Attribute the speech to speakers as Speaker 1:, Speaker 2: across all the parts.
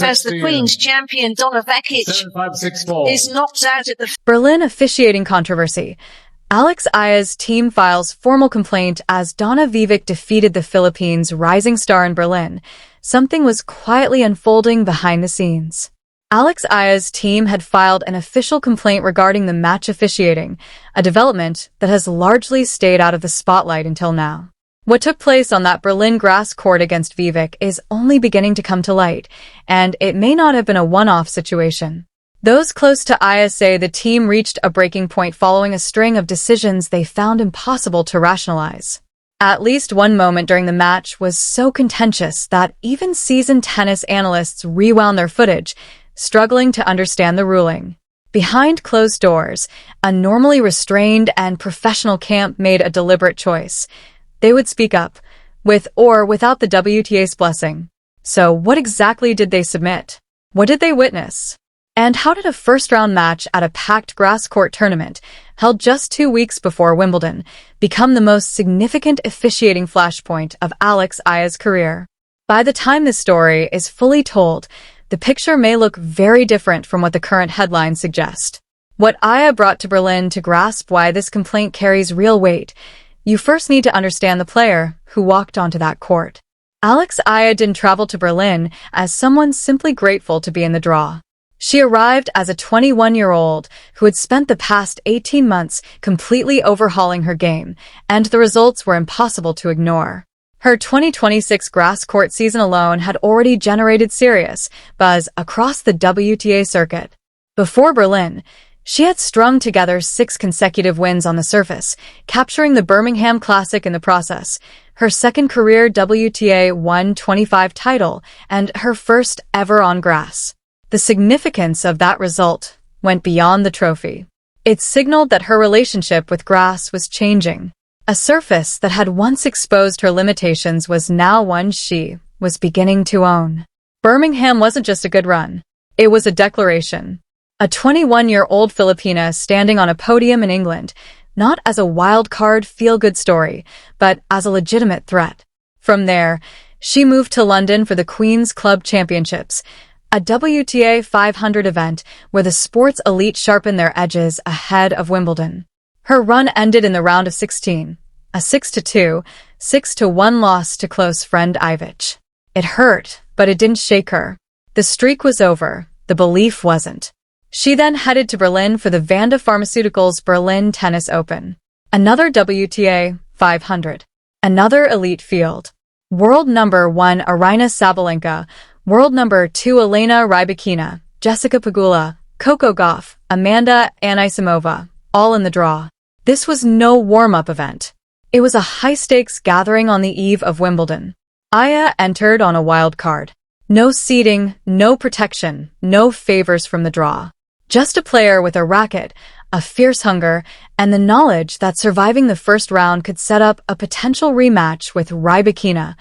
Speaker 1: as the Queen's champion Donna Vekić is knocked out at the
Speaker 2: Berlin officiating controversy. Alex Eala's team files formal complaint as Donna Vekić defeated the Philippines' rising star in Berlin. Something was quietly unfolding behind the scenes. Alex Eala's team had filed an official complaint regarding the match officiating, a development that has largely stayed out of the spotlight until now. What took place on that Berlin grass court against Vekić is only beginning to come to light, and it may not have been a one-off situation. Those close to Eala say the team reached a breaking point following a string of decisions they found impossible to rationalize. At least one moment during the match was so contentious that even seasoned tennis analysts rewound their footage, struggling to understand the ruling. Behind closed doors, a normally restrained and professional camp made a deliberate choice. They would speak up, with or without the WTA's blessing. So what exactly did they submit? What did they witness? And how did a first-round match at a packed grass court tournament, held just 2 weeks before Wimbledon, become the most significant officiating flashpoint of Alex Eala's career? By the time this story is fully told, the picture may look very different from what the current headlines suggest. What Eala brought to Berlin to grasp why this complaint carries real weight, you first need to understand the player who walked onto that court. Alex Eala didn't travel to Berlin as someone simply grateful to be in the draw. She arrived as a 21-year-old who had spent the past 18 months completely overhauling her game, and the results were impossible to ignore. Her 2026 grass court season alone had already generated serious buzz across the WTA circuit. Before Berlin, she had strung together 6 consecutive wins on the surface, capturing the Birmingham Classic in the process, her second career WTA 125 title, and her first ever on grass. The significance of that result went beyond the trophy. It signaled that her relationship with grass was changing. A surface that had once exposed her limitations was now one she was beginning to own. Birmingham wasn't just a good run. It was a declaration. A 21-year-old Filipina standing on a podium in England, not as a wild-card feel-good story, but as a legitimate threat. From there, she moved to London for the Queen's Club Championships, a WTA 500 event where the sport's elite sharpened their edges ahead of Wimbledon. Her run ended in the round of 16, a 6-2, 6-1 loss to close friend Vekić. It hurt, but it didn't shake her. The streak was over, the belief wasn't. She then headed to Berlin for the Vanda Pharmaceuticals Berlin Tennis Open. Another WTA 500. Another elite field. World number 1 Aryna Sabalenka, world number 2 Elena Rybakina, Jessica Pegula, Coco Gauff, Amanda Anisimova, all in the draw. This was no warm-up event. It was a high-stakes gathering on the eve of Wimbledon. Eala entered on a wild card. No seeding, no protection, no favors from the draw. Just a player with a racket, a fierce hunger, and the knowledge that surviving the first round could set up a potential rematch with Rybakina,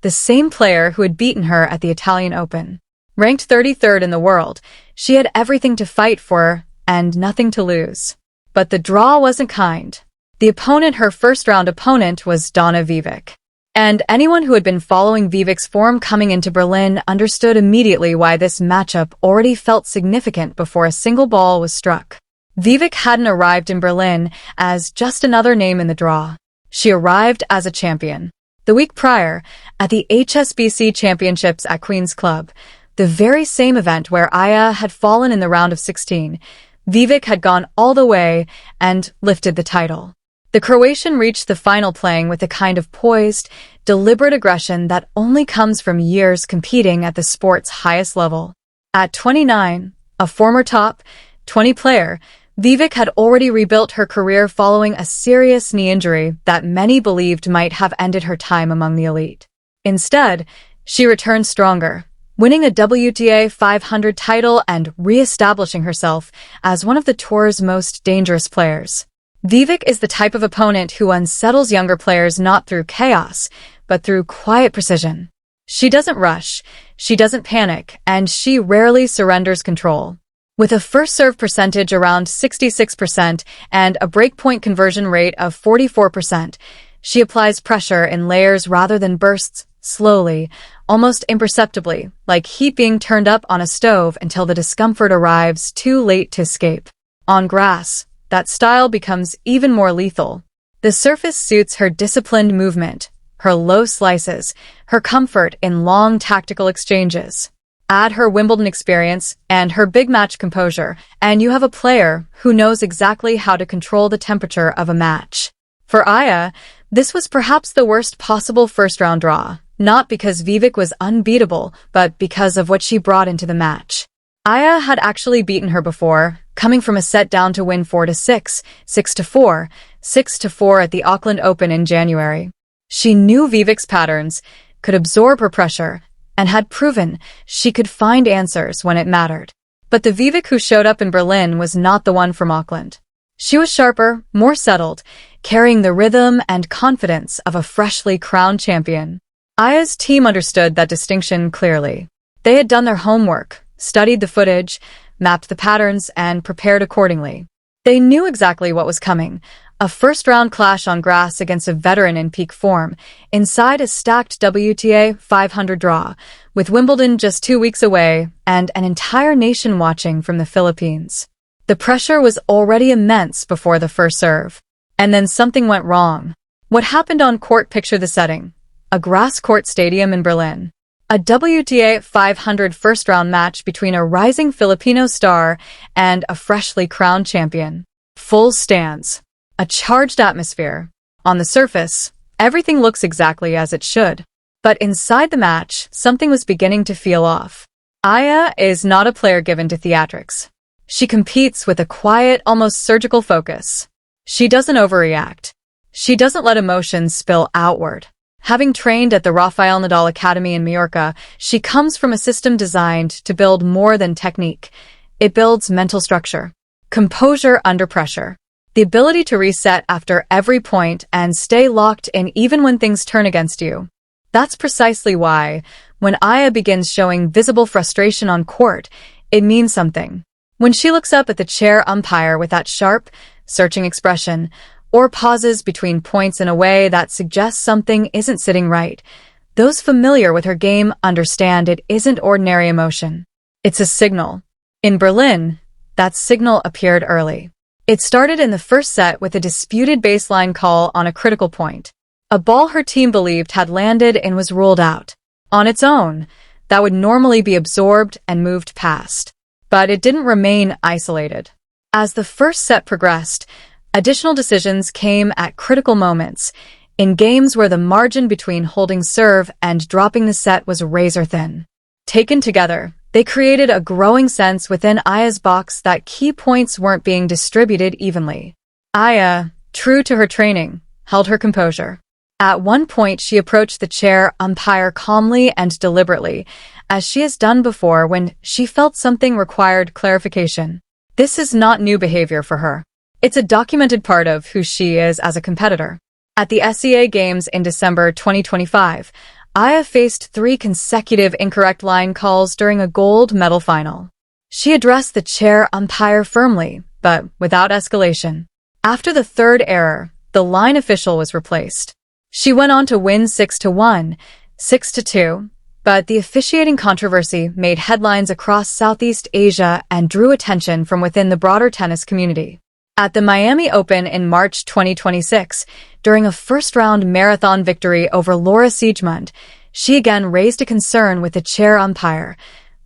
Speaker 2: the same player who had beaten her at the Italian Open. Ranked 33rd in the world, she had everything to fight for and nothing to lose. But the draw wasn't kind. The opponent, her first-round opponent, was Donna Vekić. And anyone who had been following Vekić's form coming into Berlin understood immediately why this matchup already felt significant before a single ball was struck. Vekić hadn't arrived in Berlin as just another name in the draw. She arrived as a champion. The week prior, at the HSBC Championships at Queen's Club, the very same event where Eala had fallen in the round of 16, Vekić had gone all the way and lifted the title. The Croatian reached the final playing with a kind of poised, deliberate aggression that only comes from years competing at the sport's highest level. At 29, a former top 20 player, Vekić had already rebuilt her career following a serious knee injury that many believed might have ended her time among the elite. Instead, she returned stronger, winning a WTA 500 title and re-establishing herself as one of the tour's most dangerous players. Vekić is the type of opponent who unsettles younger players not through chaos, but through quiet precision. She doesn't rush, she doesn't panic, and she rarely surrenders control. With a first serve percentage around 66% and a breakpoint conversion rate of 44%, she applies pressure in layers rather than bursts, slowly, almost imperceptibly, like heat being turned up on a stove until the discomfort arrives too late to escape. On grass, that style becomes even more lethal. The surface suits her disciplined movement, her low slices, her comfort in long tactical exchanges. Add her Wimbledon experience and her big match composure, and you have a player who knows exactly how to control the temperature of a match. For Aya, this was perhaps the worst possible first-round draw, not because Vekić was unbeatable, but because of what she brought into the match. Aya had actually beaten her before, coming from a set down to win 4-6, 6-4, 6-4 at the Auckland Open in January. She knew Vivek's patterns, could absorb her pressure, and had proven she could find answers when it mattered. But the Vekić who showed up in Berlin was not the one from Auckland. She was sharper, more settled, carrying the rhythm and confidence of a freshly crowned champion. Aya's team understood that distinction clearly. They had done their homework, studied the footage, mapped the patterns, and prepared accordingly. They knew exactly what was coming: a first-round clash on grass against a veteran in peak form, inside a stacked WTA 500 draw, with Wimbledon just 2 weeks away and an entire nation watching from the Philippines. The pressure was already immense before the first serve. And then something went wrong. What happened on court? Picture the setting: a grass court stadium in Berlin. A WTA 500 first-round match between a rising Filipino star and a freshly crowned champion. Full stands. A charged atmosphere. On the surface, everything looks exactly as it should. But inside the match, something was beginning to feel off. Aya is not a player given to theatrics. She competes with a quiet, almost surgical focus. She doesn't overreact. She doesn't let emotions spill outward. Having trained at the Rafael Nadal Academy in Mallorca, she comes from a system designed to build more than technique. It builds mental structure, composure under pressure, the ability to reset after every point and stay locked in even when things turn against you. That's precisely why, when Aya begins showing visible frustration on court, it means something. When she looks up at the chair umpire with that sharp, searching expression, or pauses between points in a way that suggests something isn't sitting right, those familiar with her game understand it isn't ordinary emotion. It's a signal. In Berlin, that signal appeared early. It started in the first set with a disputed baseline call on a critical point. A ball her team believed had landed and was ruled out. On its own, that would normally be absorbed and moved past. But it didn't remain isolated. As the first set progressed, additional decisions came at critical moments, in games where the margin between holding serve and dropping the set was razor-thin. Taken together, they created a growing sense within Aya's box that key points weren't being distributed evenly. Aya, true to her training, held her composure. At one point, she approached the chair umpire calmly and deliberately, as she has done before when she felt something required clarification. This is not new behavior for her. It's a documented part of who she is as a competitor. At the SEA Games in December 2025, Aya faced 3 consecutive incorrect line calls during a gold medal final. She addressed the chair umpire firmly, but without escalation. After the third error, the line official was replaced. She went on to win 6-1, 6-2, but the officiating controversy made headlines across Southeast Asia and drew attention from within the broader tennis community. At the Miami Open in March 2026, during a first-round marathon victory over Laura Siegemund, she again raised a concern with the chair umpire,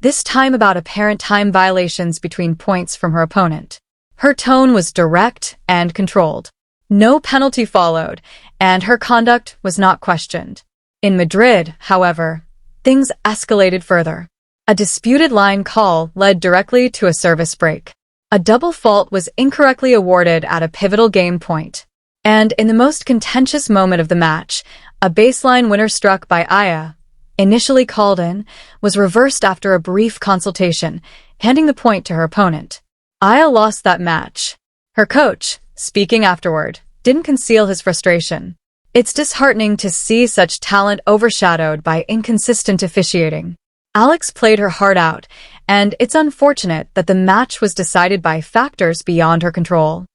Speaker 2: this time about apparent time violations between points from her opponent. Her tone was direct and controlled. No penalty followed, and her conduct was not questioned. In Madrid, however, things escalated further. A disputed line call led directly to a service break. A double fault was incorrectly awarded at a pivotal game point. And in the most contentious moment of the match, a baseline winner struck by Aya, initially called in, was reversed after a brief consultation, handing the point to her opponent. Aya lost that match. Her coach, speaking afterward, didn't conceal his frustration. It's disheartening to see such talent overshadowed by inconsistent officiating. Alex played her heart out, and it's unfortunate that the match was decided by factors beyond her control.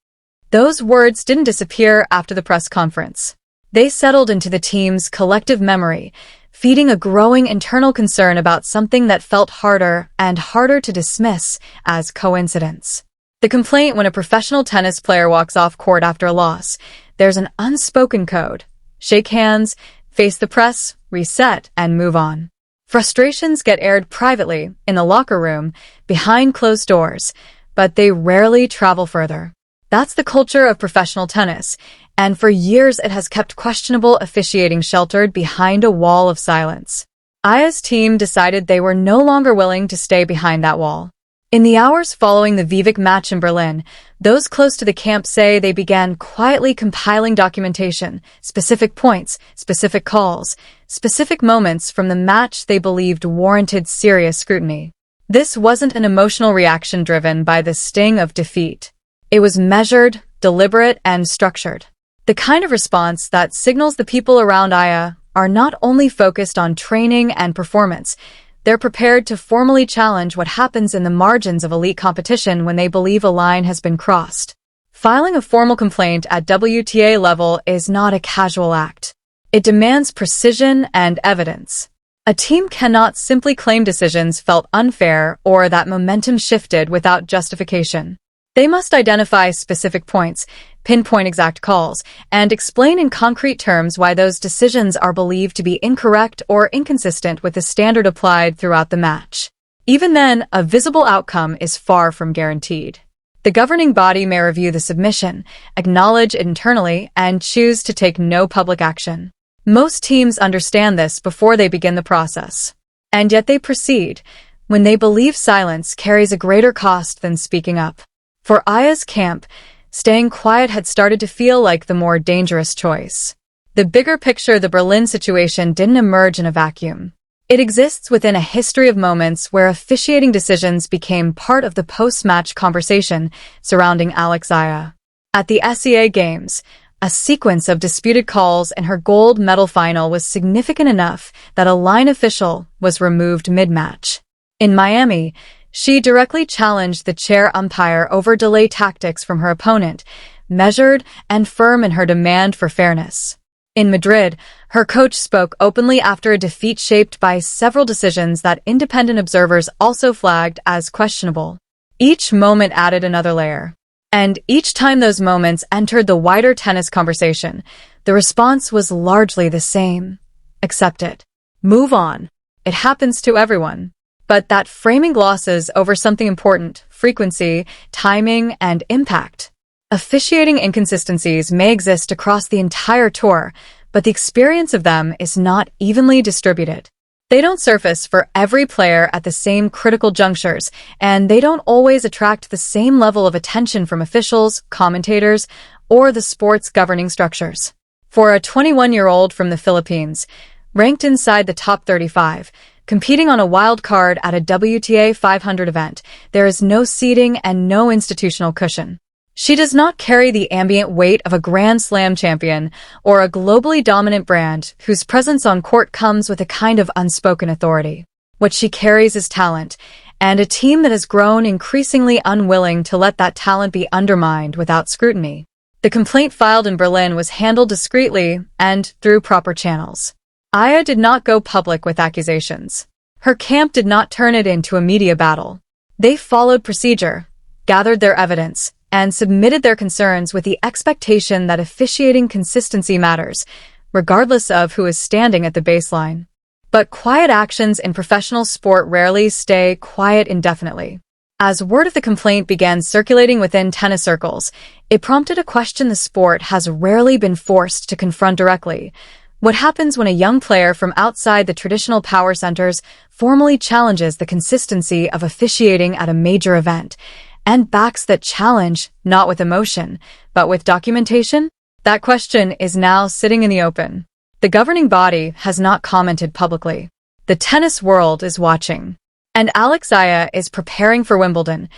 Speaker 2: Those words didn't disappear after the press conference. They settled into the team's collective memory, feeding a growing internal concern about something that felt harder and harder to dismiss as coincidence. The complaint: when a professional tennis player walks off court after a loss, there's an unspoken code. Shake hands, face the press, reset, and move on. Frustrations get aired privately, in the locker room, behind closed doors, but they rarely travel further. That's the culture of professional tennis, and for years it has kept questionable officiating sheltered behind a wall of silence. Aya's team decided they were no longer willing to stay behind that wall. In the hours following the Vekić match in Berlin, those close to the camp say they began quietly compiling documentation, specific points, specific calls, specific moments from the match they believed warranted serious scrutiny. This wasn't an emotional reaction driven by the sting of defeat. It was measured, deliberate, and structured. The kind of response that signals the people around Aya are not only focused on training and performance, they're prepared to formally challenge what happens in the margins of elite competition when they believe a line has been crossed. Filing a formal complaint at WTA level is not a casual act. It demands precision and evidence. A team cannot simply claim decisions felt unfair or that momentum shifted without justification. They must identify specific points, pinpoint exact calls, and explain in concrete terms why those decisions are believed to be incorrect or inconsistent with the standard applied throughout the match. Even then, a visible outcome is far from guaranteed. The governing body may review the submission, acknowledge it internally, and choose to take no public action. Most teams understand this before they begin the process. And yet they proceed, when they believe silence carries a greater cost than speaking up. For Aya's camp, staying quiet had started to feel like the more dangerous choice. The bigger picture: the Berlin situation didn't emerge in a vacuum. It exists within a history of moments where officiating decisions became part of the post-match conversation surrounding Alex Eala. At the SEA Games, a sequence of disputed calls in her gold medal final was significant enough that a line official was removed mid-match. In Miami, she directly challenged the chair umpire over delay tactics from her opponent, measured and firm in her demand for fairness. In Madrid, her coach spoke openly after a defeat shaped by several decisions that independent observers also flagged as questionable. Each moment added another layer. And each time those moments entered the wider tennis conversation, the response was largely the same. Accept it. Move on. It happens to everyone. But that framing glosses over something important: frequency, timing, and impact. Officiating inconsistencies may exist across the entire tour, but the experience of them is not evenly distributed. They don't surface for every player at the same critical junctures, and they don't always attract the same level of attention from officials, commentators, or the sport's governing structures. For a 21-year-old from the Philippines, ranked inside the top 35, competing on a wild card at a WTA 500 event, there is no seeding and no institutional cushion. She does not carry the ambient weight of a Grand Slam champion or a globally dominant brand whose presence on court comes with a kind of unspoken authority. What she carries is talent, and a team that has grown increasingly unwilling to let that talent be undermined without scrutiny. The complaint filed in Berlin was handled discreetly and through proper channels. Aya did not go public with accusations. Her camp did not turn it into a media battle. They followed procedure, gathered their evidence, and submitted their concerns with the expectation that officiating consistency matters, regardless of who is standing at the baseline. But quiet actions in professional sport rarely stay quiet indefinitely. As word of the complaint began circulating within tennis circles, it prompted a question the sport has rarely been forced to confront directly. What happens when a young player from outside the traditional power centers formally challenges the consistency of officiating at a major event, and backs that challenge not with emotion, but with documentation? That question is now sitting in the open. The governing body has not commented publicly. The tennis world is watching. And Alex Eala is preparing for Wimbledon,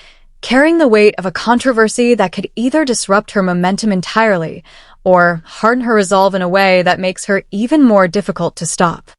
Speaker 2: carrying the weight of a controversy that could either disrupt her momentum entirely or harden her resolve in a way that makes her even more difficult to stop.